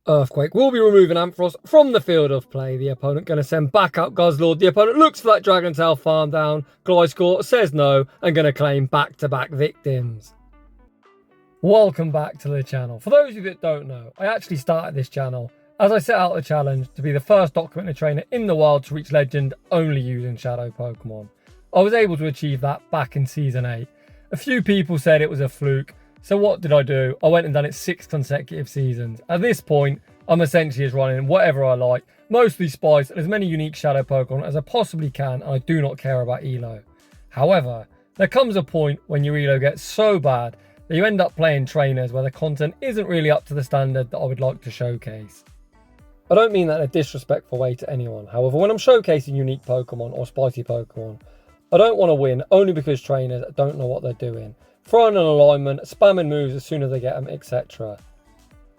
Earthquake will be removing Ampharos from the field of play. The opponent going to send back out Guzzlord. The opponent looks for that Dragon Tail farm down. Gliscor says no and going to claim back-to-back victims. Welcome back to the channel. For those of you that don't know, I actually started this channel as I set out the challenge to be the first documented trainer in the wild to reach legend only using shadow Pokemon. I was able to achieve that back in Season 8. A few people said it was a fluke. So what did I do? I went and done it 6 consecutive seasons. At this point, I'm essentially just running whatever I like, mostly spice and as many unique shadow Pokemon as I possibly can, and I do not care about ELO. However, there comes a point when your ELO gets so bad that you end up playing trainers where the content isn't really up to the standard that I would like to showcase. I don't mean that in a disrespectful way to anyone. However, when I'm showcasing unique Pokemon or spicy Pokemon, I don't want to win only because trainers don't know what they're doing. Throwing an alignment, spamming moves as soon as they get them, etc.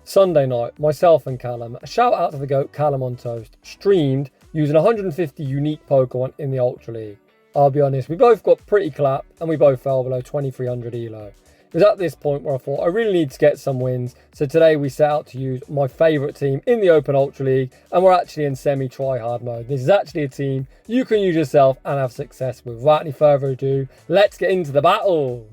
Sunday night, myself and Callum, a shout out to the GOAT Callum on Toast, streamed using 150 unique Pokemon in the Ultra League. I'll be honest, we both got pretty clapped and we both fell below 2300 ELO. It was at this point where I thought I really need to get some wins, so today we set out to use my favourite team in the Open Ultra League, and we're actually in semi-try-hard mode. This is actually a team you can use yourself and have success with. Without any further ado, let's get into the battle!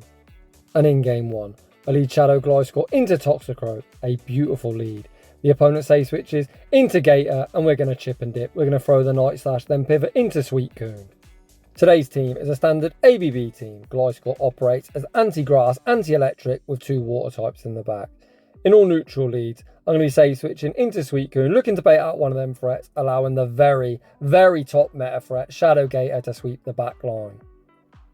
And in game 1, I lead Shadow Gliscor into Toxicroak, a beautiful lead. The opponent say switches into Gator, and we're going to chip and dip. We're going to throw the Night Slash, then pivot into Suciuce. Today's team is a standard ABB team. Gliscor operates as anti-grass, anti-electric with 2 water types in the back. In all neutral leads, I'm going to be save switching into Suciuce, looking to bait out one of them threats, allowing the very, very top meta threat, Shadow Gator, to sweep the back line.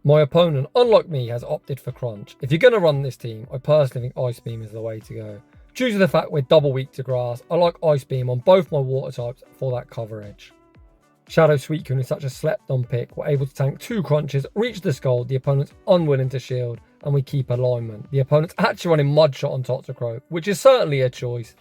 My opponent, unlike me, has opted for Crunch. If you're going to run this team, I personally think Ice Beam is the way to go. Due to the fact we're double weak to grass, I like Ice Beam on both my water types for that coverage. Shadow Suicune is such a slept-on pick. We're able to tank 2 crunches, reach the skull, the opponent's unwilling to shield, and we keep alignment. The opponent's actually running Mudshot on Toxicroak, which is certainly a choice.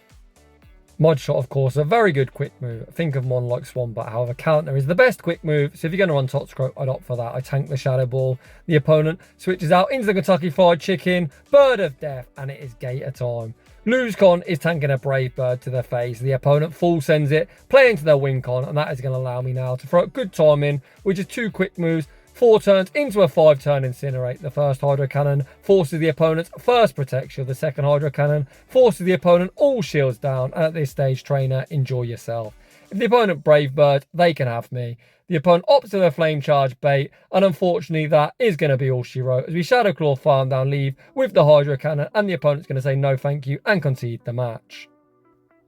Mudshot, of course, a very good quick move. Think of one like Swampert. However, Counter is the best quick move, so if you're going to run Toxicroak, I'd opt for that. I tank the Shadow Ball. The opponent switches out into the Kentucky Fried Chicken, Bird of Death, and it is Gator time. Losecon is tanking a Brave Bird to the face. The opponent full sends it, play into their Wincon, and that is going to allow me now to throw out good timing, which is 2 quick moves, 4 turns into a 5-turn Incinerate. The first Hydro Cannon forces the opponent's first Protect Shield. The second Hydro Cannon forces the opponent all shields down. And at this stage, trainer, enjoy yourself. If the opponent Brave Bird, they can have me. The opponent opts to their Flame Charge bait, and unfortunately that is going to be all she wrote as we Shadow Claw farm down leave with the Hydro Cannon, and the opponent's going to say no thank you and concede the match.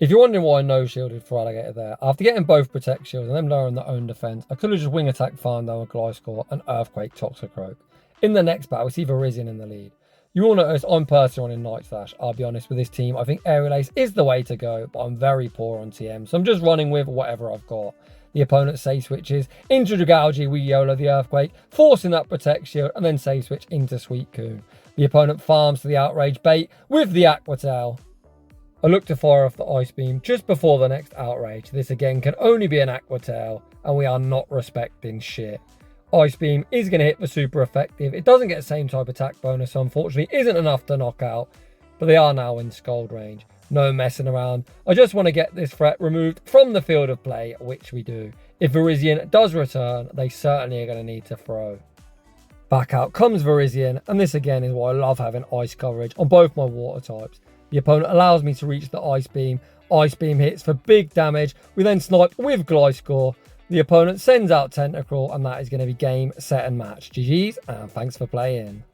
If you're wondering why I no-shielded Feraligatr there, after getting both Protect Shields and them lowering their own defense, I could have just Wing Attack farmed down with Gliscor and Earthquake Toxicroak. In the next battle, we see Virizion in the lead. You all notice I'm personally running Night Slash. I'll be honest with this team, I think Aerial Ace is the way to go, but I'm very poor on TM, so I'm just running with whatever I've got. The opponent save switches into Dragalge, we YOLO the Earthquake, forcing that Protect Shield, and then save switch into Suicune. The opponent farms to the Outrage bait with the Aqua Tail. I look to fire off the Ice Beam just before the next Outrage. This again can only be an Aqua Tail, and we are not respecting shit. Ice Beam is going to hit for super effective. It doesn't get the same type attack bonus, so unfortunately isn't enough to knock out, but they are now in Scald range. No messing around. I just want to get this threat removed from the field of play, which we do. If Virizion does return, they certainly are going to need to throw. Back out comes Virizion, and this again is why I love having ice coverage on both my water types. The opponent allows me to reach the Ice Beam. Ice Beam hits for big damage. We then snipe with Gliscor. The opponent sends out Tentacruel, and that is going to be game, set, and match. GG's, and thanks for playing.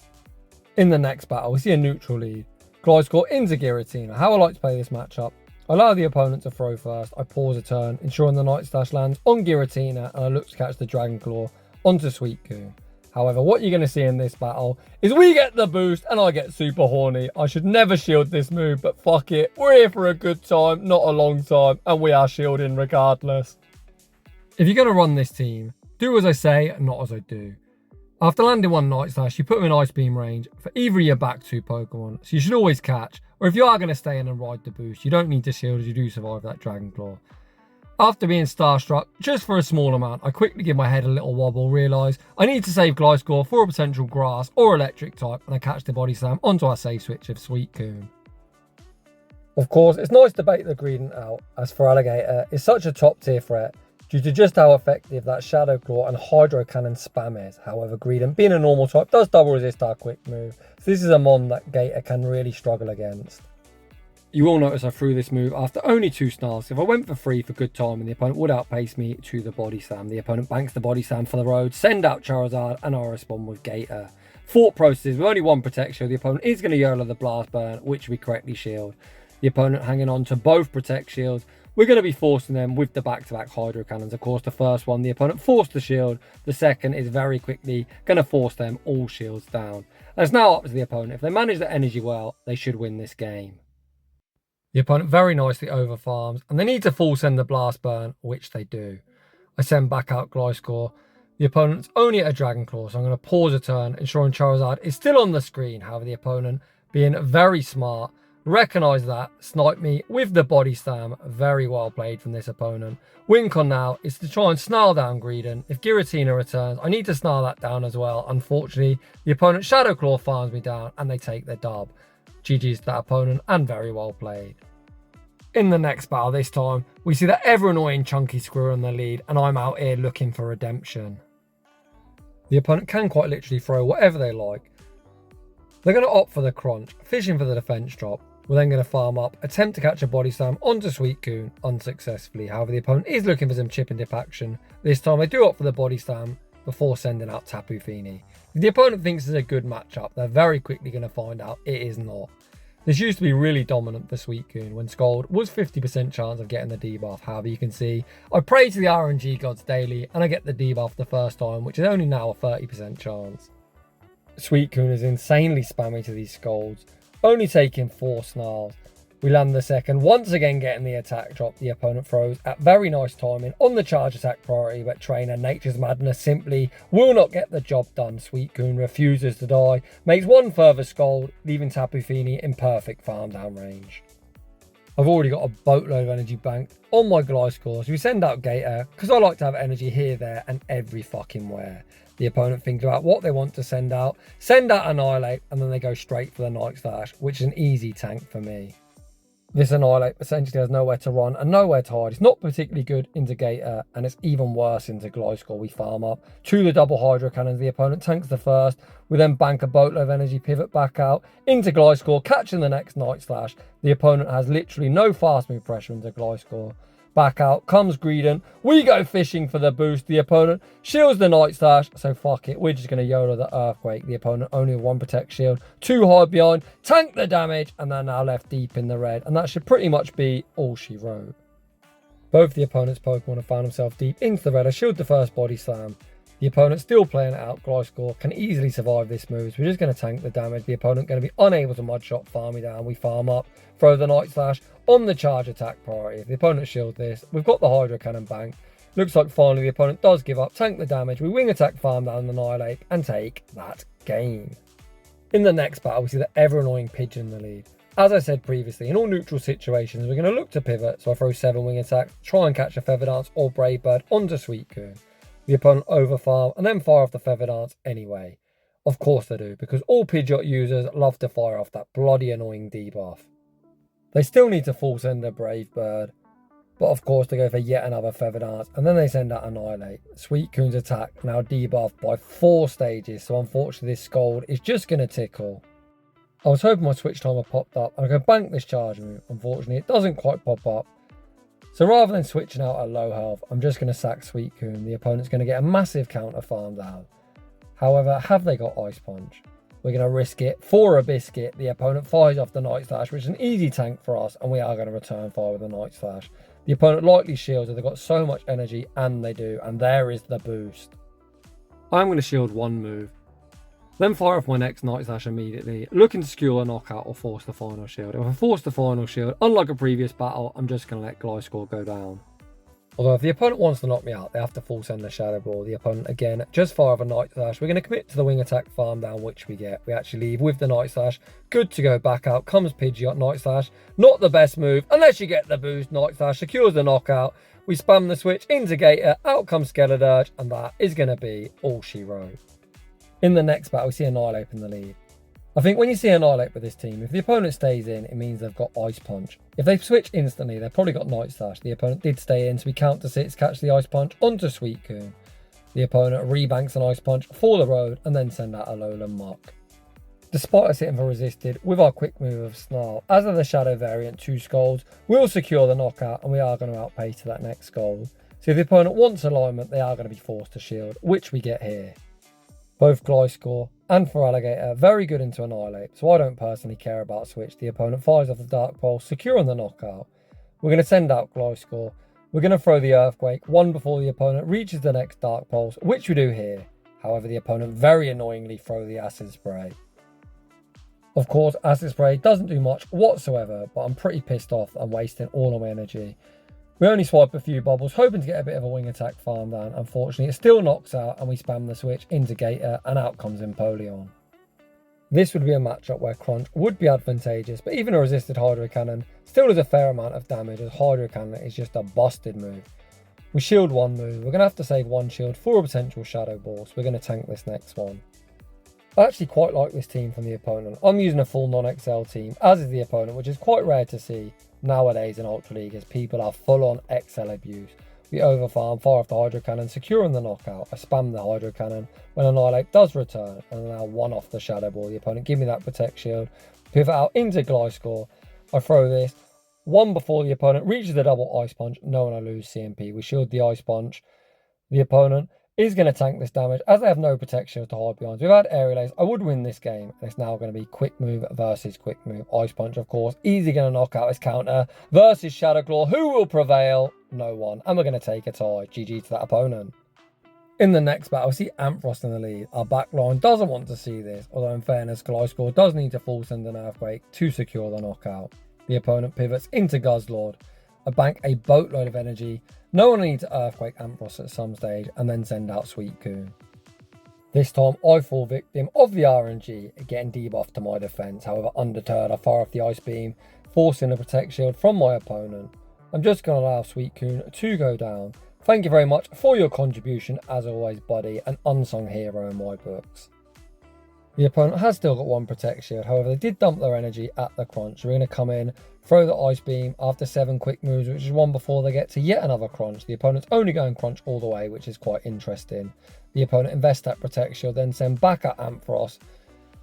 In the next battle, we see a neutral lead. Gliscor into Giratina. How I like to play this matchup: I allow the opponent to throw first. I pause a turn, ensuring the Night Slash lands on Giratina, and I look to catch the Dragon Claw onto Suicune. However, what you're going to see in this battle is we get the boost and I get super horny. I should never shield this move, but fuck it. We're here for a good time, not a long time, and we are shielding regardless. If you're going to run this team, do as I say, not as I do. After landing one Night Slash, you put them in Ice Beam range for either of your back 2 Pokemon, so you should always catch, or if you are going to stay in and ride the boost, you don't need to shield as you do survive that Dragon Claw. After being starstruck, just for a small amount, I quickly give my head a little wobble, realise I need to save Gliscor for a potential grass or electric type, and I catch the body slam onto our save switch of Suicune. Of course, it's nice to bait the Greedent out, as Feraligatr is such a top tier threat due to just how effective that Shadow Claw and Hydro Cannon spam is. However, Greedent, being a normal type, does double resist our quick move, so this is a mon that Gator can really struggle against. You will notice I threw this move after only 2 snarls. If I went for 3 for good timing, the opponent would outpace me to the body slam. The opponent banks the body slam for the road, send out Charizard, and I respond with Gator. Thought process is with only 1 protect shield, the opponent is going to YOLO the blast burn, which we correctly shield. The opponent hanging on to both protect shields. We're going to be forcing them with the back-to-back Hydro Cannons. Of course, the first one, the opponent forced the shield. The second is very quickly going to force them all shields down. And it's now up to the opponent. If they manage their energy well, they should win this game. The opponent very nicely overfarms, and they need to full send the blast burn, which they do. I send back out Gliscor. The opponent's only at a Dragon Claw, so I'm going to pause a turn, ensuring Charizard is still on the screen. However, the opponent, being very smart, recognise that, snipe me with the body slam. Very well played from this opponent. Win con now is to try and snarl down Greedent. If Giratina returns, I need to snarl that down as well. Unfortunately, the opponent Shadow Claw farms me down and they take the dub. GG's to that opponent and very well played. In the next battle this time, we see that ever annoying Chunky Squirrel in the lead and I'm out here looking for redemption. The opponent can quite literally throw whatever they like. They're going to opt for the crunch, fishing for the defense drop. We're then going to farm up, attempt to catch a body slam onto Suciuce unsuccessfully. However, the opponent is looking for some chip and dip action. This time they do opt for the body slam before sending out Tapu Fini. If the opponent thinks it's a good matchup, they're very quickly going to find out it is not. This used to be really dominant for Suciuce when Scald was 50% chance of getting the debuff. However, you can see I pray to the RNG gods daily and I get the debuff the first time, which is only now a 30% chance. Suciuce is insanely spammy to these Scalds, only taking 4 snarls. We land the second, once again getting the attack drop. The opponent throws at very nice timing on the charge attack priority, but trainer Nature's Madness simply will not get the job done. Suciuce refuses to die, makes 1 further Scald, leaving Tapu Fini in perfect farm down range. I've already got a boatload of energy banked on my Gliscor, so we send out Gator, because I like to have energy here, there, and every fucking where. The opponent thinks about what they want to send out Annihilape, and then they go straight for the Night Slash, which is an easy tank for me. This Annihilape essentially has nowhere to run and nowhere to hide. It's not particularly good into Gator, and it's even worse into Gliscor. We farm up to the double Hydro Cannons. The opponent tanks the first. We then bank a boatload of energy, pivot back out into Gliscor, catching the next Night Slash. The opponent has literally no fast move pressure into Gliscor. Back out comes Greedent. We go fishing for the boost. The opponent shields the Night Slash, so fuck it. We're just going to YOLO the Earthquake. The opponent only with 1 protect shield, 2 hide behind, tank the damage, and they're now left deep in the red. And that should pretty much be all she wrote. Both the opponent's Pokemon have found themselves deep into the red. I shield the first body slam. The opponent still playing it out. Gliscor can easily survive this move, so we're just going to tank the damage. The opponent going to be unable to mudshot, farm me down. We farm up, throw the Night Slash on the charge attack priority. If the opponent shields this, we've got the Hydro Cannon bank. Looks like finally the opponent does give up, tank the damage. We wing attack, farm down the Annihilape, and take that game. In the next battle, we see the ever annoying Pidgeot in the lead. As I said previously, in all neutral situations, we're going to look to pivot, so I throw 7 wing attacks, try and catch a Feather Dance or Brave Bird onto Suciuce. The opponent overfarm and then fire off the Feather Dance anyway. Of course they do, because all Pidgeot users love to fire off that bloody annoying debuff. They still need to full send a Brave Bird, but of course they go for yet another Feather Dance, and then they send out Annihilape. Suiciuce's attack now debuffed by 4 stages, so unfortunately this Scald is just going to tickle. I was hoping my switch timer popped up and I could bank this charge move. Unfortunately it doesn't quite pop up. So rather than switching out at low health, I'm just going to sack Suiciuce. The opponent's going to get a massive counter farm down. However, have they got Ice Punch? We're going to risk it for a biscuit. The opponent fires off the Night Slash, which is an easy tank for us, and we are going to return fire with the Night Slash. The opponent lightly shields, they've got so much energy, and they do, and there is the boost. I'm going to shield 1 move, then fire off my next Night Slash immediately, looking to skewer a knockout or force the final shield. If I force the final shield, unlike a previous battle, I'm just going to let Glscor go down. Although if the opponent wants to knock me out, they have to full send the Shadow Ball. The opponent, again, just fire off a Night Slash. We're going to commit to the wing attack farm down, which we get. We actually leave with the Night Slash. Good to go. Back out comes Pidgeot. Night Slash. Not the best move, unless you get the boost. Night Slash secures the knockout. We spam the switch into Gator. Out comes Skeledirge, and that is going to be all she wrote. In the next battle, we see Annihilape in the lead. I think when you see Annihilape with this team, if the opponent stays in, it means they've got Ice Punch. If they switch instantly, they've probably got Night Slash. The opponent did stay in, so we count to 6, catch the Ice Punch onto Suciuce. The opponent rebanks an Ice Punch for the road and then send out a Lowland Muck. Despite us hitting for resisted, with our quick move of Snarl, as of the Shadow variant 2 Scolds, we'll secure the knockout and we are going to outpace to that next Scold. So if the opponent wants alignment, they are going to be forced to shield, which we get here. Both Gliscor and Feraligatr very good into Annihilape, so I don't personally care about switch. The opponent fires off the Dark Pulse, securing the knockout. We're going to send out Gliscor. We're going to throw the Earthquake, one before the opponent reaches the next Dark Pulse, which we do here. However, the opponent very annoyingly throw the Acid Spray. Of course, Acid Spray doesn't do much whatsoever, but I'm pretty pissed off that I'm wasting all of my energy. We only swipe a few bubbles, hoping to get a bit of a wing attack farm down. Unfortunately, it still knocks out and we spam the switch into Gator and out comes Empoleon. This would be a matchup where Crunch would be advantageous, but even a resisted Hydro Cannon still does a fair amount of damage, as Hydro Cannon is just a busted move. We shield one move, we're going to have to save one shield for a potential Shadow Ball, so we're going to tank this next one. I actually quite like this team from the opponent. I'm using a full non-XL team, as is the opponent, which is quite rare to see nowadays in Ultra League, as people are full on XL abuse. We overfarm, fire off the Hydro Cannon, securing the knockout. I spam the Hydro Cannon when Annihilape does return, and now one off the Shadow Ball. The opponent give me that Protect Shield, pivot out into Gliscor. I throw this, one before the opponent reaches the double Ice Punch, knowing I lose CMP. We shield the Ice Punch. The opponent is going to tank this damage, as they have no Protect Shield to hide behind. We've had Aerial Ace. I would win this game, and it's now going to be Quick Move versus Quick Move. Ice Punch, of course, easy going to knock out his counter versus Shadow Claw. Who will prevail? No one. And we're going to take a tie. GG to that opponent. In the next battle, we see Ampharos in the lead. Our back line doesn't want to see this, although in fairness, Gliscor does need to full send an Earthquake to secure the knockout. The opponent pivots into Guzzlord. I bank a boatload of energy. No one needs to Earthquake Ampharos at some stage and then send out Suciuce. This time I fall victim of the RNG, getting debuffed to my defense. However, undeterred, I fire off the Ice Beam, forcing a Protect Shield from my opponent. I'm just going to allow Suciuce to go down. Thank you very much for your contribution, as always, buddy, an unsung hero in my books. The opponent has still got one Protect Shield, however they did dump their energy at the Crunch. So we're going to come in, throw the Ice Beam after 7 quick moves, which is one before they get to yet another Crunch. The opponent's only going Crunch all the way, which is quite interesting. The opponent invests that Protect Shield, then send back at Ampharos.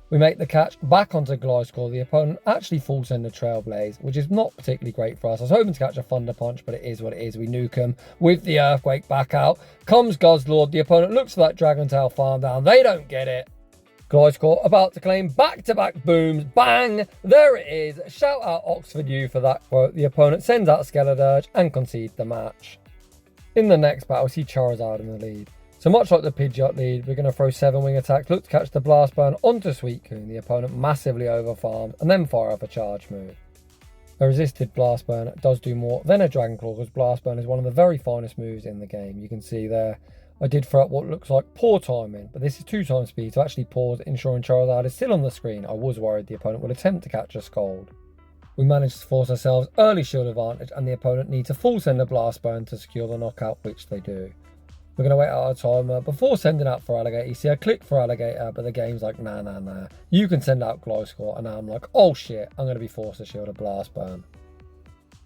We make the catch back onto Gliscor. The opponent actually full send a Trailblaze, which is not particularly great for us. I was hoping to catch a Thunder Punch, but it is what it is. We nuke him with the Earthquake back out. Comes Guzzlord. The opponent looks for that Dragon Tail farm down. They don't get it. Gliscor about to claim back-to-back booms. Bang! There it is. Shout out Oxford U for that quote. The opponent sends out Skeledirge and concedes the match. In the next battle, we see Charizard in the lead. So much like the Pidgeot lead, we're going to throw 7 wing attacks, look to catch the Blast Burn onto Suciuce. The opponent massively overfarmed and then fire off a charge move. A resisted Blast Burn does do more than a Dragon Claw, because Blast Burn is one of the very finest moves in the game. You can see there, I did throw up what looks like poor timing, but this is 2 times speed to actually pause, ensuring Charizard is still on the screen. I was worried the opponent would attempt to catch a Scold. We managed to force ourselves early shield advantage, and the opponent needs to full send a Blast Burn to secure the knockout, which they do. We're going to wait out our timer before sending out Feraligatr. You see, I click Feraligatr, but the game's like, nah. You can send out Gliscor, and now I'm like, oh shit, I'm going to be forced to shield a Blast Burn.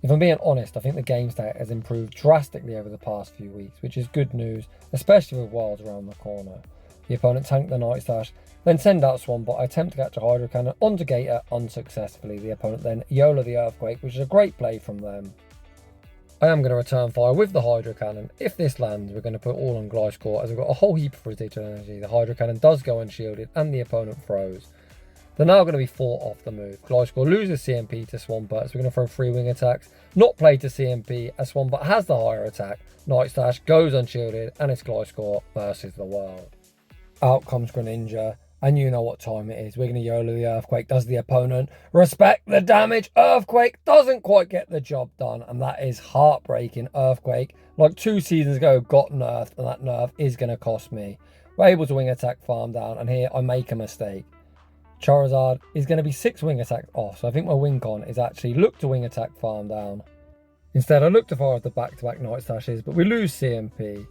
If I'm being honest, I think the game state has improved drastically over the past few weeks, which is good news, especially with Wilds around the corner. The opponent tanked the Night Slash, then send out Swampert. I attempt to catch a Hydro Cannon onto Gator unsuccessfully. The opponent then YOLO the Earthquake, which is a great play from them. I am going to return fire with the Hydro Cannon. If this lands, we're going to put all on Gliscor, as we've got a whole heap of residual energy. The Hydro Cannon does go unshielded, and the opponent froze. They're now going to be 4 off the move. Gliscor loses CMP to Swampert, so we're going to throw 3 wing attacks. Not play to CMP, as Swampert has the higher attack. Night Slash goes unshielded, and it's Gliscor versus the world. Out comes Greninja, and you know what time it is. We're going to YOLO the Earthquake. Does the opponent respect the damage? Earthquake doesn't quite get the job done, and that is heartbreaking. Earthquake, like 2 seasons ago, got nerfed, and that nerf is going to cost me. We're able to wing attack farm down, and here I make a mistake. Charizard is going to be 6 wing attacks off, so I think my win con is actually look to wing attack farm down. Instead, I look to fire off the back-to-back Night Slashes, but we lose CMP.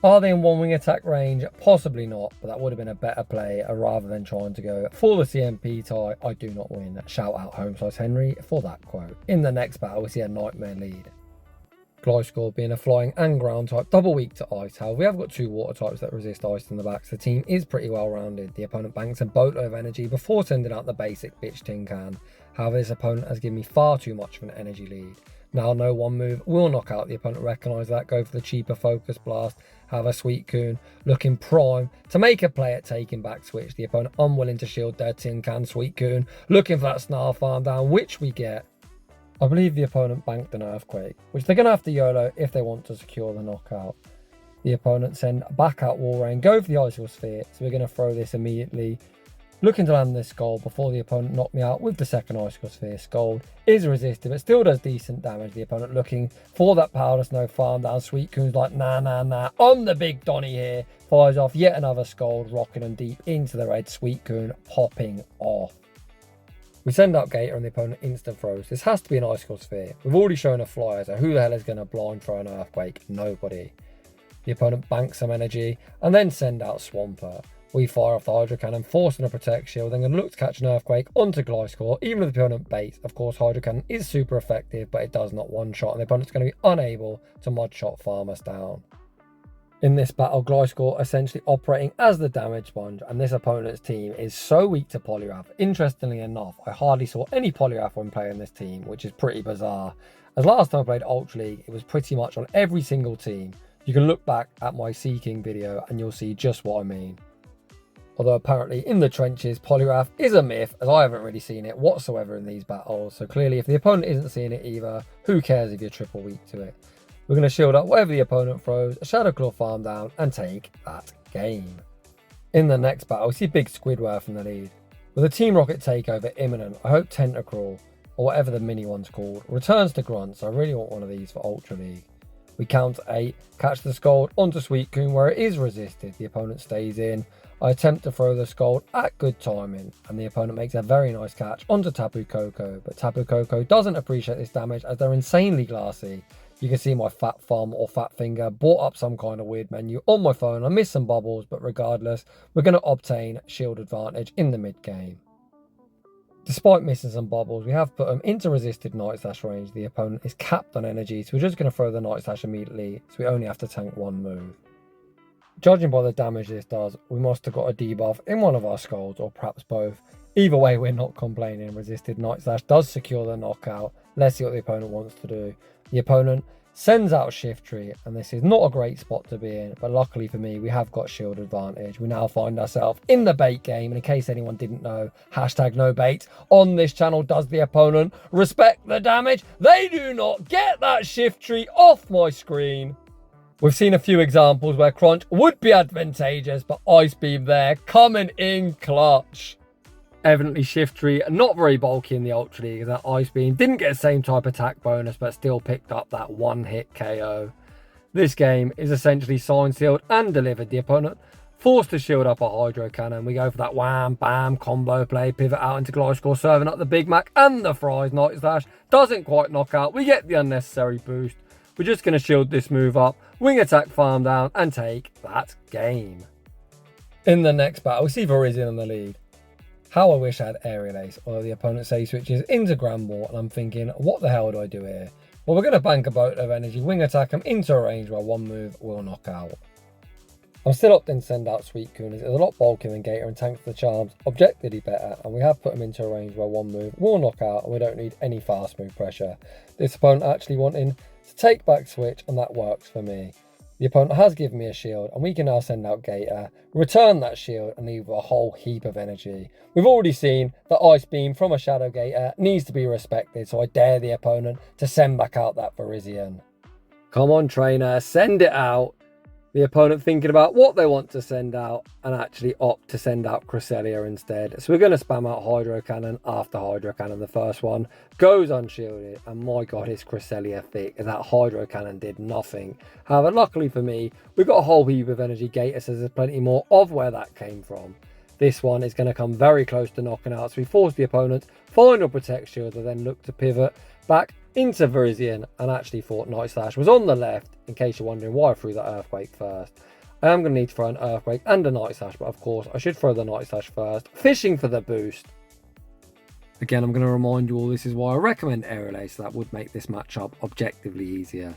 Are they in one wing attack range? Possibly not, but that would have been a better play rather than trying to go for the CMP tie. I do not win. Shout out Home Size Henry for that quote. In the next battle, we see a nightmare lead. Gliscor being a flying and ground type, double weak to ice. However, we have got 2 water types that resist ice in the back, so the team is pretty well rounded. The opponent banks a boatload of energy before sending out the basic bitch tin can. However, this opponent has given me far too much of an energy lead. Now, no one move will knock out. The opponent recognise that, go for the cheaper focus blast. However, Suciuce looking prime to make a play at taking back switch. The opponent unwilling to shield their tin can. Suciuce looking for that snarl farm down, which we get. I believe the opponent banked an earthquake, which they're going to have to YOLO if they want to secure the knockout. The opponent send back out wall rain, go for the icicle sphere, so we're going to throw this immediately. Looking to land this Scold before the opponent knocked me out with the second icicle sphere. Scold is resisted, but still does decent damage. The opponent looking for that powder snow farm down. Suciuce's like, nah. On the big Donny here, fires off yet another Scold, rocking them deep into the red. Suciuce popping off. We send out Gator and the opponent instant throws. This has to be an icicle sphere. We've already shown a flyer, so who the hell is going to blind throw an earthquake? Nobody. The opponent banks some energy and then send out Swampert. We fire off the Hydro Cannon, forcing a Protect Shield, then going to look to catch an Earthquake onto Gliscor. Even if the opponent baits, of course, Hydro Cannon is super effective, but it does not one-shot, and the opponent's going to be unable to mod-shot farm us down. In this battle, Gliscor essentially operating as the damage sponge, and this opponent's team is so weak to Poliwrath. Interestingly enough, I hardly saw any Poliwrath when playing this team, which is pretty bizarre. As last time I played Ultra League, it was pretty much on every single team. You can look back at my Seeking video and you'll see just what I mean. Although apparently in the trenches, Poliwrath is a myth, as I haven't really seen it whatsoever in these battles. So clearly if the opponent isn't seeing it either, who cares if you're triple weak to it? We're going to shield up whatever the opponent throws, a Shadow Claw farm down, and take that game. In the next battle, we see Big Squidward from the lead. With a Team Rocket takeover imminent, I hope Tentacruel, or whatever the mini one's called, returns to Grunt, so I really want one of these for Ultra League. We counter 8, catch the Scold onto Suciuce where it is resisted. The opponent stays in. I attempt to throw the Scold at good timing, and the opponent makes a very nice catch onto Tapu Koko, but Tapu Koko doesn't appreciate this damage as they're insanely glassy. You can see my fat thumb or fat finger brought up some kind of weird menu on my phone. I missed some bubbles, but regardless, we're going to obtain shield advantage in the mid game. Despite missing some bubbles, we have put them into resisted Night Slash range. The opponent is capped on energy, so we're just going to throw the Night Slash immediately, so we only have to tank one move. Judging by the damage this does, we must have got a debuff in one of our Scolds, or perhaps both. Either way, we're not complaining. Resisted Night Slash does secure the knockout. Let's see what the opponent wants to do. The opponent sends out Shiftry, and this is not a great spot to be in, but luckily for me, we have got shield advantage. We now find ourselves in the bait game, and in case anyone didn't know, hashtag no bait on this channel. Does the opponent respect the damage? They do not. Get that Shiftry off my screen. We've seen a few examples where Crunch would be advantageous, but Ice Beam there coming in clutch. Evidently Shiftry not very bulky in the Ultra League as that Ice Beam didn't get the same type attack bonus but still picked up that one hit KO. This game is essentially signed, sealed and delivered. The opponent forced to shield up a Hydro Cannon. We go for that wham bam combo play, pivot out into Gliscor, serving up the Big Mac and the fries. Night Slash doesn't quite knock out. We get the unnecessary boost. We're just going to shield this move up, wing attack farm down and take that game. In the next battle, we see Virizion in the lead. How I wish I had Aerial Ace, although the opponent say switches into Grand Ball, and I'm thinking, what the hell do I do here? Well, we're going to bank a boat of energy, wing attack him into a range where one move will knock out. I'm still opting to send out Suciuce. It's a lot bulkier than Gator and tanks the charms, objectively better, and we have put him into a range where one move will knock out and we don't need any fast move pressure. This opponent actually wanting to take back switch, and that works for me. The opponent has given me a shield, and we can now send out Gator, return that shield, and leave a whole heap of energy. We've already seen that Ice Beam from a Shadow Gator needs to be respected, so I dare the opponent to send back out that Virizion. Come on, trainer, send it out. The opponent thinking about what they want to send out and actually opt to send out Cresselia instead. So we're going to spam out Hydro Cannon after Hydro Cannon. The first one goes unshielded, and my god, is Cresselia thick as that Hydro Cannon did nothing. However, luckily for me, we've got a whole heap of energy. Gator says there's plenty more of where that came from. This one is going to come very close to knocking out, so we force the opponent final Protect Shield and then look to pivot back into Virizion and actually thought Night Slash was on the left, in case you're wondering why I threw the Earthquake first. I am going to need to throw an Earthquake and a Night Slash, but of course I should throw the Night Slash first, fishing for the boost. Again, I'm going to remind you all this is why I recommend Aerial Ace, so that would make this matchup objectively easier.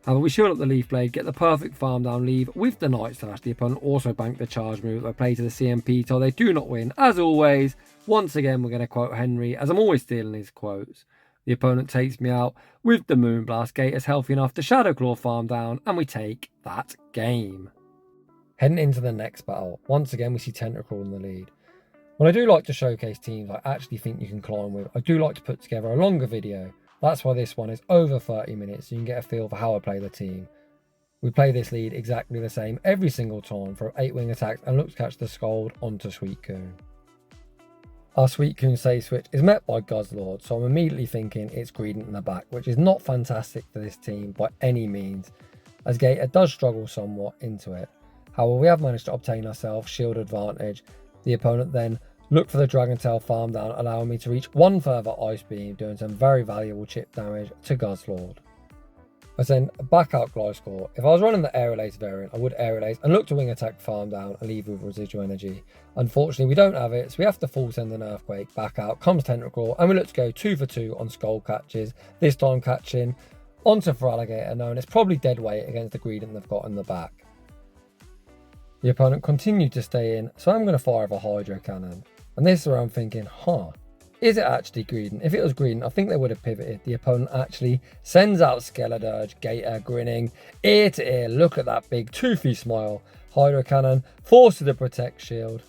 However, we shield up the Leaf Blade, get the perfect farm down leave with the Night Slash. The opponent also banked the charge move. They play to the CMP till they do not win. As always, once again, we're going to quote Henry, as I'm always stealing his quotes. The opponent takes me out with the Moonblast. Gator's healthy enough to Shadow Claw farm down, and we take that game. Heading into the next battle, once again we see Tentacruel in the lead. When I do like to showcase teams I actually think you can climb with, I do like to put together a longer video. That's why this one is over 30 minutes, so you can get a feel for how I play the team. We play this lead exactly the same every single time for 8 wing attacks and look to catch the Scold onto Suciuce. Our Suciuce save switch is met by Glscor, so I'm immediately thinking it's Greedent in the back, which is not fantastic for this team by any means, as Gator does struggle somewhat into it. However, we have managed to obtain ourselves shield advantage. The opponent then looked for the Dragon Tail farm down, allowing me to reach one further Ice Beam, doing some very valuable chip damage to Glscor. I then back out Gliscor. If I was running the Aerial Ace variant, I would Aerial Ace and look to wing attack farm down and leave with residual energy. Unfortunately, we don't have it, so we have to full send an Earthquake. Back out comes Tentacruel, and we look to go 2 for 2 on Skull catches, this time catching onto Feraligatr, knowing it's probably dead weight against the Greedent they've got in the back. The opponent continued to stay in, so I'm going to fire a Hydro Cannon. And this is where I'm thinking, is it actually Greedent? If it was Greedent, I think they would have pivoted. The opponent actually sends out Skeledirge, Gator grinning, ear to ear. Look at that big toothy smile. Hydro Cannon, forces the Protect shield.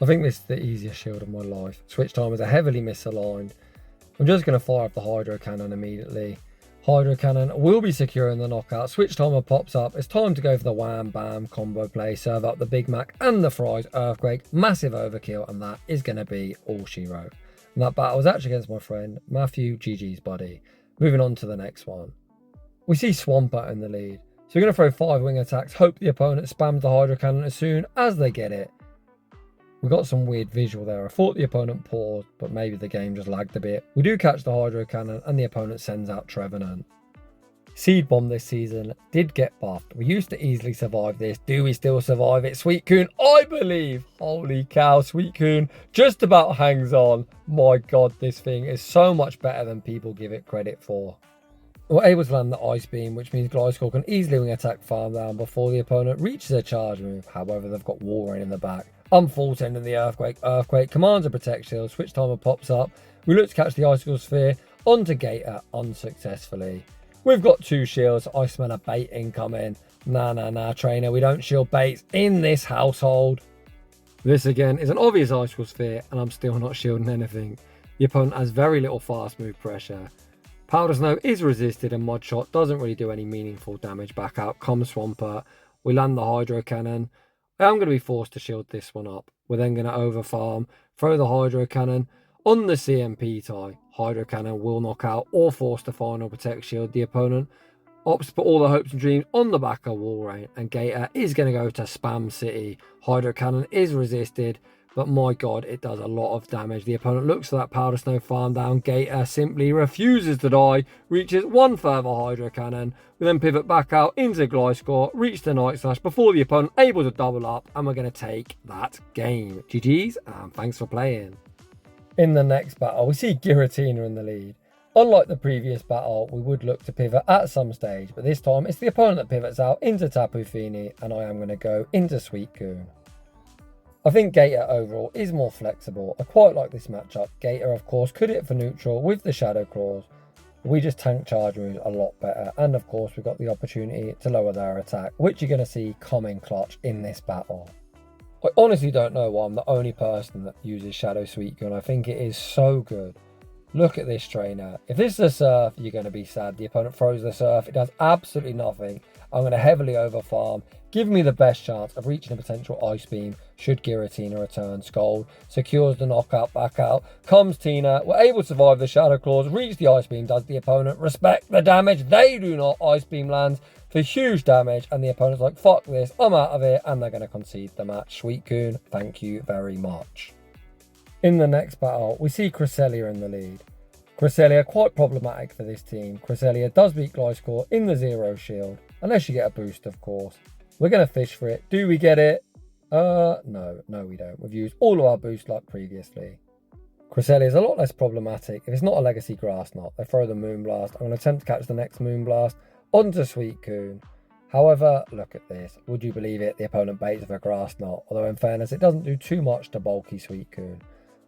I think this is the easiest shield of my life. Switch timers are heavily misaligned. I'm just going to fire up the Hydro Cannon immediately. Hydro Cannon will be securing the knockout. Switch timer pops up. It's time to go for the wham bam combo play. Serve up the Big Mac and the fries. Earthquake, massive overkill, and that is going to be all she wrote. And that battle was actually against my friend Matthew, GG's buddy. Moving on to the next one. We see Swampert in the lead. So we're going to throw 5 wing attacks. Hope the opponent spams the Hydro Cannon as soon as they get it. We got some weird visual there. I thought the opponent paused, but maybe the game just lagged a bit. We do catch the Hydro Cannon and the opponent sends out Trevenant. Seed Bomb this season did get buffed. We used to easily survive this. Do we still survive it? Suciuce, I believe. Holy cow, Suciuce just about hangs on. My god, this thing is so much better than people give it credit for. We're able to land the Ice Beam, which means Gliscor can easily wing attack farm down before the opponent reaches a charge move. However, they've got Walrein in the back. I'm full sending the Earthquake. Earthquake commands a Protect shield. Switch timer pops up. We look to catch the Icicle Sphere onto Gator unsuccessfully. We've got 2 shields. I smell a bait incoming. Nah, trainer. We don't shield baits in this household. This again is an obvious Icicle Sphere, and I'm still not shielding anything. The opponent has very little fast move pressure. Powder Snow is resisted, and Mod Shot doesn't really do any meaningful damage. Back out comes Swampert. We land the Hydro Cannon. I am going to be forced to shield this one up. We're then going to overfarm, throw the Hydro Cannon on the CMP tie. Hydro Cannon will knock out or force the final Protect shield. The opponent opts to put all the hopes and dreams on the back of Walrein, and Gator is going to go to Spam City. Hydro Cannon is resisted, but my god, it does a lot of damage. The opponent looks for that Powder Snow farm down. Gator simply refuses to die, reaches one further Hydro Cannon. We then pivot back out into Gliscor, reach the Night Slash before the opponent able to double up, and we're going to take that game. GG's, and thanks for playing. In the next battle, we see Giratina in the lead. Unlike the previous battle, we would look to pivot at some stage, but this time it's the opponent that pivots out into Tapu Fini, and I am going to go into Suciuce. I think Gator overall is more flexible. I quite like this matchup. Gator, of course, could hit for neutral with the Shadow Claws. We just tank charge moves a lot better. And of course, we've got the opportunity to lower their attack, which you're going to see come in clutch in this battle. I honestly don't know why I'm the only person that uses Shadow Suciuce, and I think it is so good. Look at this trainer. If this is a Surf, you're going to be sad. The opponent throws the Surf. It does absolutely nothing. I'm going to heavily overfarm. Give me the best chance of reaching a potential Ice Beam should Giratina return. Scold secures the knockout back out. Comes Tina. We're able to survive the Shadow Claws. Reach the Ice Beam. Does the opponent respect the damage? They do not. Ice Beam lands for huge damage. And the opponent's like, fuck this. I'm out of here. And they're going to concede the match. Suciuce, thank you very much. In the next battle, we see Cresselia in the lead. Cresselia quite problematic for this team. Cresselia does beat Gliscor in the 0 shield, unless you get a boost of course. We're going to fish for it. Do we get it? No we don't. We've used all of our boost luck previously. Cresselia is a lot less problematic. If it's not a legacy grass knot, they throw the Moonblast. I'm going to attempt to catch the next Moonblast onto Suciuce. However, look at this. Would you believe it? The opponent baits with a grass knot. Although in fairness, it doesn't do too much to bulky Suciuce.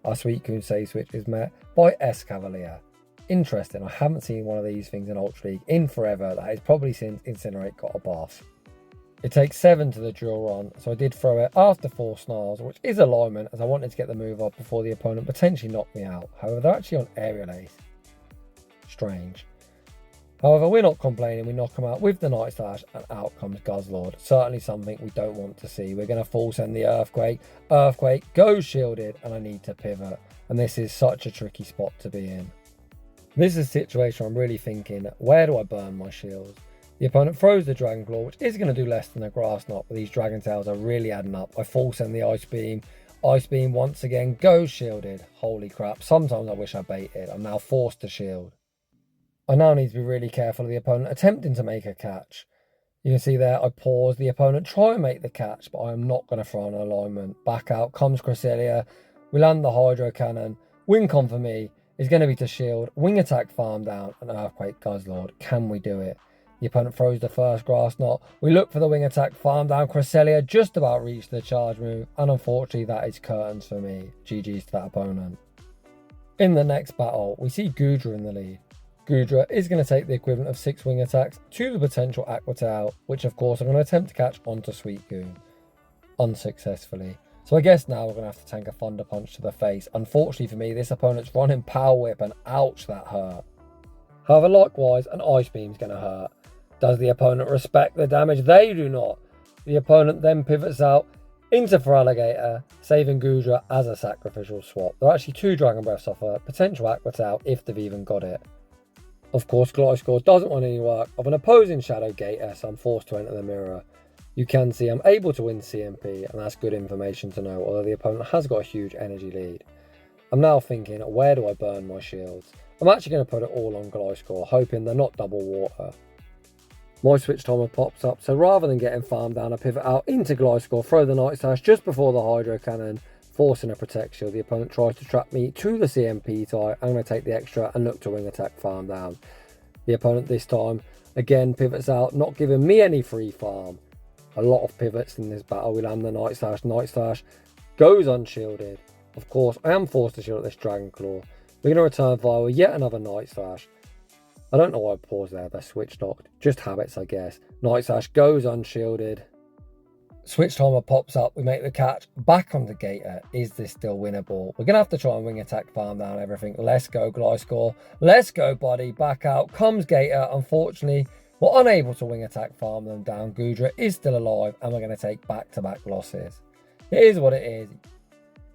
Our Suciuce save switch is met by Cavalier. Interesting. I haven't seen one of these things in Ultra League in forever. That is probably since Incinerate got a buff. It takes 7 to the drill run, so I did throw it after 4 snarls, which is alignment as I wanted to get the move off before the opponent potentially knocked me out. However, they're actually on aerial ace. Strange. However, we're not complaining. We knock them out with the Night Slash and out comes Glscor. Certainly something we don't want to see. We're going to full send the Earthquake. Earthquake goes shielded and I need to pivot. And this is such a tricky spot to be in. This is a situation I'm really thinking, where do I burn my shields? The opponent throws the Dragon Claw, which is going to do less than a Grass Knot, but these Dragon Tails are really adding up. I full send the Ice Beam. Ice Beam once again goes shielded. Holy crap, sometimes I wish I baited. I'm now forced to shield. I now need to be really careful of the opponent attempting to make a catch. You can see there, I pause the opponent, try and make the catch, but I am not going to throw an alignment. Back out comes Cresselia. We land the Hydro Cannon. Win con for me is going to be to shield, wing attack farm down, and Earthquake Glscor. Can we do it? The opponent throws the first Grass Knot. We look for the wing attack, farm down. Cresselia just about reached the charge move. And unfortunately, that is curtains for me. GG's to that opponent. In the next battle, we see Goodra in the lead. Goodra is going to take the equivalent of 6 wing attacks to the potential Aqua Tail, which of course I'm going to attempt to catch onto Suciuce. Unsuccessfully. So I guess now we're going to have to tank a Thunder Punch to the face. Unfortunately for me, this opponent's running Power Whip and ouch, that hurt. However, likewise, an Ice Beam is going to hurt. Does the opponent respect the damage? They do not. The opponent then pivots out into Feraligatr, saving Goodra as a sacrificial swap. There are actually 2 Dragon Breaths off a potential Aqua Tail if they've even got it. Of course, Glscor doesn't want any work of an opposing Shadow Gator, so I'm forced to enter the mirror. You can see I'm able to win CMP, and that's good information to know, although the opponent has got a huge energy lead. I'm now thinking, where do I burn my shields? I'm actually going to put it all on Glscor, hoping they're not double water. My switch timer pops up, so rather than getting farmed down, I pivot out into Glscor, throw the Night Slash just before the Hydro Cannon, forcing a Protect Shield. The opponent tries to trap me to the CMP tie. I'm going to take the extra and look to wing attack farm down. The opponent this time, again, pivots out, not giving me any free farm. A lot of pivots in this battle. We land the Night Slash goes unshielded. Of course, I am forced to shield at this Dragon Claw. We're going to return via yet another Night Slash. I don't know why I paused there, they're switch locked. Just habits, I guess. Night Slash goes unshielded. Switch timer pops up, we make the catch. Back on the Gator. Is this still winnable? We're going to have to try and wing attack, farm down everything. Let's go, Glscor. Let's go, buddy. Back out comes Gator. Unfortunately, we're unable to wing attack, farm them down. Goodra is still alive, and we're going to take back-to-back losses. It is what it is.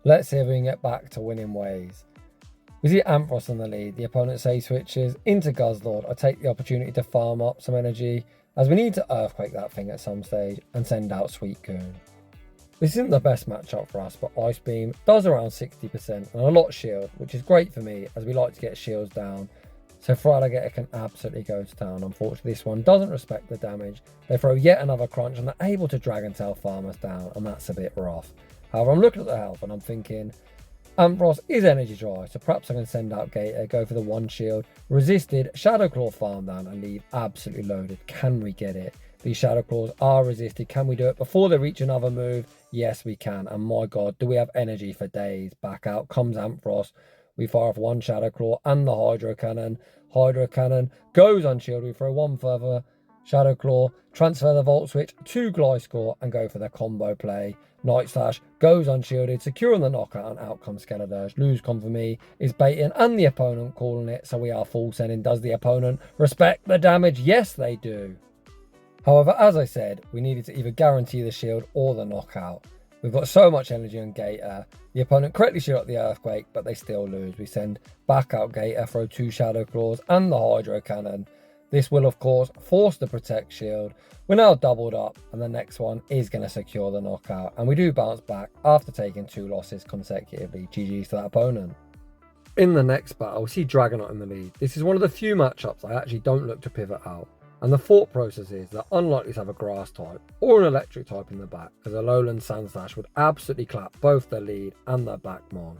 Let's see if we can get back to winning ways. We see Ampharos in the lead. The opponent save switches into Glscor. I take the opportunity to farm up some energy as we need to Earthquake that thing at some stage and send out Suciuce. This isn't the best matchup for us, but Ice Beam does around 60% and a lot shield, which is great for me as we like to get shields down. So Feraligatr can absolutely go to town. Unfortunately, this one doesn't respect the damage. They throw yet another crunch and they're able to Dragon Tail farm us down, and that's a bit rough. However, I'm looking at the health and I'm thinking, Ampharos is energy dry, so perhaps I can send out Gator, go for the 1 shield, resisted, Shadow Claw farm down and leave absolutely loaded. Can we get it? These Shadow Claws are resisted. Can we do it before they reach another move? Yes, we can. And my God, do we have energy for days? Back out comes Ampharos. We fire off 1 Shadow Claw and the Hydro Cannon. Hydro Cannon goes unshielded. We throw 1 further Shadow Claw, transfer the Volt Switch to Gliscor and go for the combo play. Night Slash goes unshielded, securing the knockout, and out comes Skeledirge. Lose con for me is baiting and the opponent calling it, so we are full sending. Does the opponent respect the damage? Yes, they do. However, as I said, we needed to either guarantee the shield or the knockout. We've got so much energy on Gator. The opponent correctly shot up the Earthquake, but they still lose. We send back out Gator, throw 2 Shadow Claws and the Hydro Cannon. This will, of course, force the Protect Shield. We're now doubled up, and the next one is going to secure the knockout. And we do bounce back after taking 2 losses consecutively. GG's to that opponent. In the next battle, we see Dragonite in the lead. This is one of the few matchups I actually don't look to pivot out. And the thought process is they're unlikely to have a grass type or an electric type in the back, as a lowland Sandslash would absolutely clap both their lead and their back mon.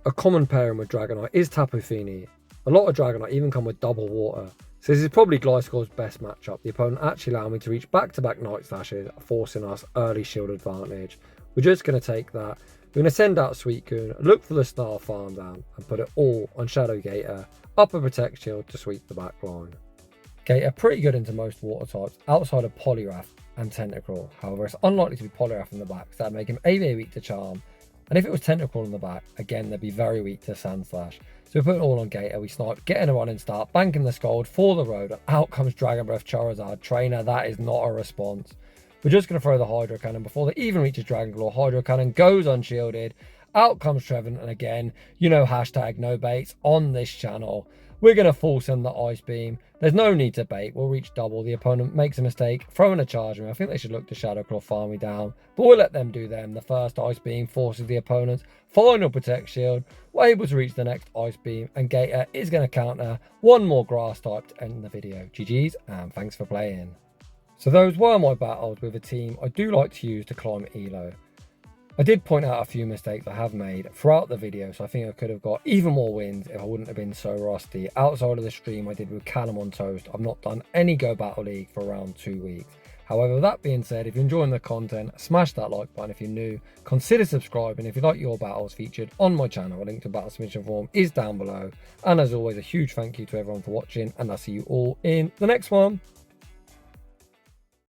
A common pairing with Dragonite is Tapu Fini. A lot of Dragonite even come with double water, so this is probably Gliscor's best matchup. The opponent actually allowed me to reach back-to-back Night Slashes, forcing us early shield advantage. We're just going to take that. We're going to send out Suicune, look for the Snarl farm down, and put it all on Feraligatr, up a Protect Shield to sweep the back line. Gator pretty good into most water types outside of Poliwrath and Tentacruel. However, it's unlikely to be Poliwrath in the back, so that'd make him ABA weak to Charm. And if it was Tentacruel in the back, again, they'd be very weak to Sandslash. So we put it all on Gator, we snipe, getting a running start, banking the Scald for the road, and out comes Dragon Breath Charizard. Trainer, that is not a response. We're just going to throw the Hydro Cannon before they even reaches Dragon Claw. Hydro Cannon goes unshielded. Out comes Trevin, and again, you know, hashtag no baits on this channel. We're going to full send the Ice Beam. There's no need to bait. We'll reach double. The opponent makes a mistake, throwing a charge. I think they should look to Shadow Claw farm me down, but we'll let them do them. The first Ice Beam forces the opponent's final Protect Shield. We're able to reach the next Ice Beam, and Gator is going to counter one more grass type to end the video. GG's, and thanks for playing. So those were my battles with a team I do like to use to climb ELO. I did point out a few mistakes I have made throughout the video, so I think I could have got even more wins if I wouldn't have been so rusty. Outside of the stream I did with Callum on Toast, I've not done any Go Battle League for around 2 weeks. However, that being said, if you're enjoying the content, smash that like button. If you're new, consider subscribing. If you'd like your battles featured on my channel, a link to battle submission form is down below. And as always, a huge thank you to everyone for watching, and I'll see you all in the next one.